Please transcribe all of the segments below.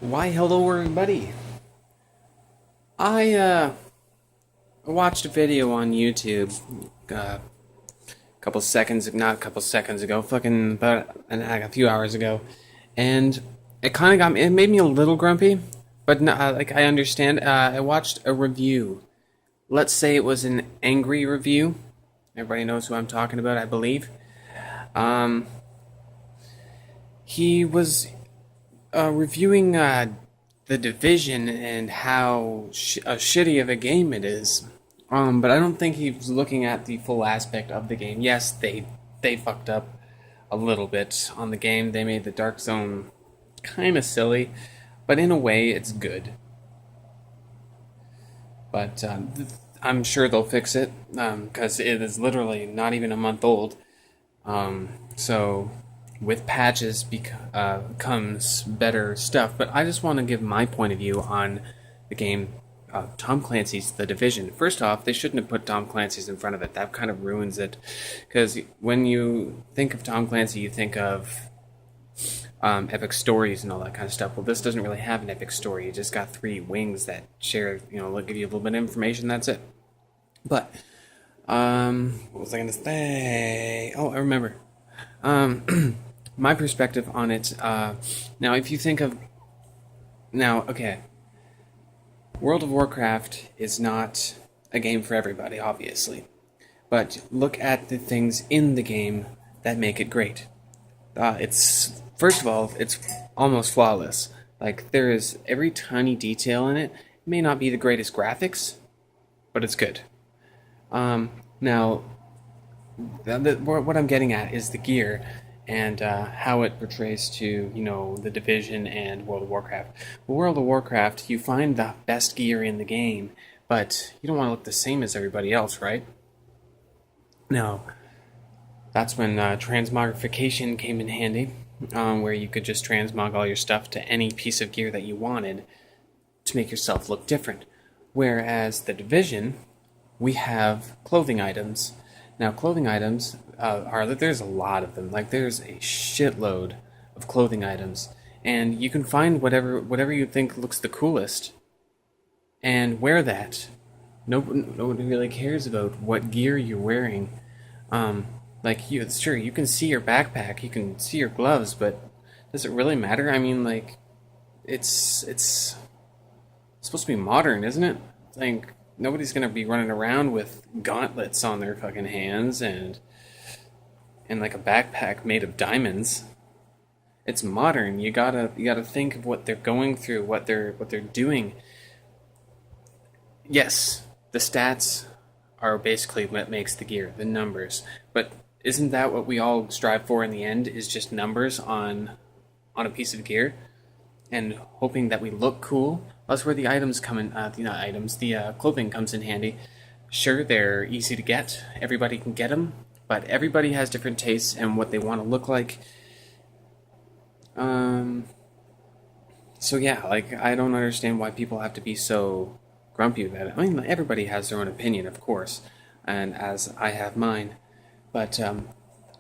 Why, hello everybody. I watched a video on YouTube a couple seconds, not a couple seconds ago, fucking about a few hours ago, and it kind of it made me a little grumpy, but no, like I understand. I watched a review. Let's say it was an angry review. Everybody knows who I'm talking about, I believe. Um, he was reviewing the Division and how shitty of a game it is. But I don't think he was looking at the full aspect of the game. Yes, they fucked up a little bit on the game. They made the Dark Zone kind of silly, but in a way, it's good. But I'm sure they'll fix it because it is literally not even a month old. So with patches comes better stuff. But I just want to give my point of view on the game. Tom Clancy's The Division. First off, they shouldn't have put Tom Clancy's in front of it. That kind of ruins it. Because when you think of Tom Clancy, you think of epic stories and all that kind of stuff. Well, this doesn't really have an epic story. You just got three wings that share, they'll give you a little bit of information. That's it. But what was I going to say? Oh, I remember. My perspective on it. Now, if you think of okay, World of Warcraft is not a game for everybody, obviously. But look at the things in the game that make it great. It's first of all, it's almost flawless. Like there is every tiny detail in it. It may not be the greatest graphics, but it's good. Now, what I'm getting at is the gear and how it portrays to the Division and World of Warcraft. With World of Warcraft, you find the best gear in the game, but you don't want to look the same as everybody else, right? Now, that's when transmogrification came in handy, where you could just transmog all your stuff to any piece of gear that you wanted to make yourself look different. Whereas the Division, we have clothing items. Now, clothing items there's a lot of them. Like, there's a shitload of clothing items, and you can find whatever you think looks the coolest, and wear that. Nobody really cares about what gear you're wearing. Sure, you can see your backpack, you can see your gloves, but does it really matter? I mean, like, it's supposed to be modern, isn't it? Like, nobody's gonna be running around with gauntlets on their fucking hands and like a backpack made of diamonds. It's modern. You gotta think of what they're going through, what they're doing. Yes, the stats are basically what makes the gear, the numbers. But isn't that what we all strive for in the end? Is just numbers on a piece of gear, and hoping that we look cool. That's where the items come in. The clothing comes in handy. Sure, they're easy to get. Everybody can get them, but everybody has different tastes and what they want to look like. So yeah, like I don't understand why people have to be so grumpy about it. I mean, everybody has their own opinion, of course, and as I have mine. But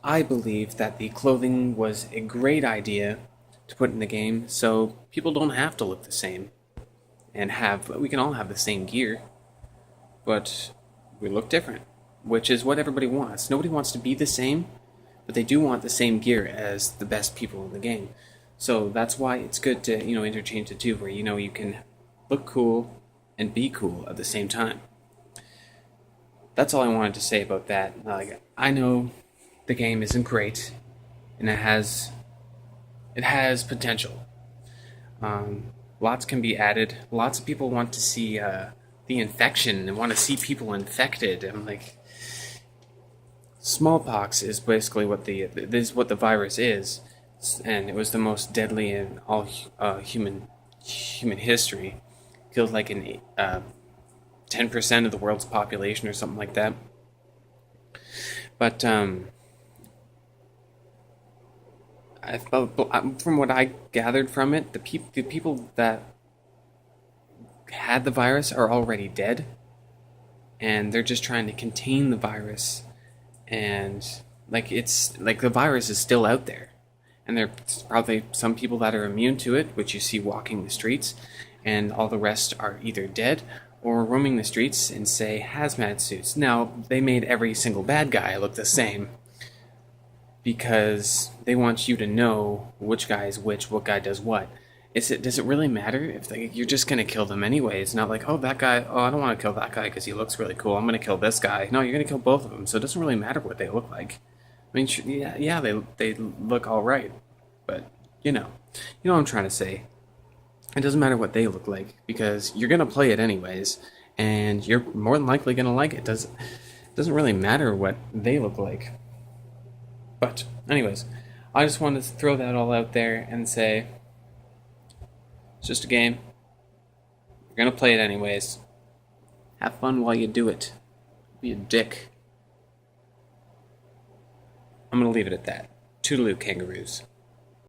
I believe that the clothing was a great idea to put in the game, so people don't have to look the same. And we can all have the same gear, but we look different, which is what everybody wants. Nobody wants to be the same, but they do want the same gear as the best people in the game. So that's why it's good to interchange the two, where you can look cool and be cool at the same time. That's all I wanted to say about that. Like, I know the game isn't great, and it has potential. Lots can be added. Lots of people want to see the infection and want to see people infected. And like, smallpox is basically what the virus is, and it was the most deadly in all human history. Killed like 10% of the world's population or something like that. But from what I gathered from it, the people that had the virus are already dead, and they're just trying to contain the virus. And like it's like the virus is still out there, and there's probably some people that are immune to it, which you see walking the streets, and all the rest are either dead or roaming the streets in, say, hazmat suits. Now, they made every single bad guy look the same because they want you to know which guy is which, what guy does what. Does it really matter if you're just going to kill them anyway? It's not like, oh, that guy, oh, I don't want to kill that guy because he looks really cool. I'm going to kill this guy. No, you're going to kill both of them, so it doesn't really matter what they look like. I mean, yeah, they look all right, but you know what I'm trying to say. It doesn't matter what they look like because you're going to play it anyways, and you're more than likely going to like it. It doesn't really matter what they look like. But anyways, I just wanted to throw that all out there and say, it's just a game. You're gonna play it anyways. Have fun while you do it. Be a dick. I'm gonna leave it at that. Toodaloo, kangaroos.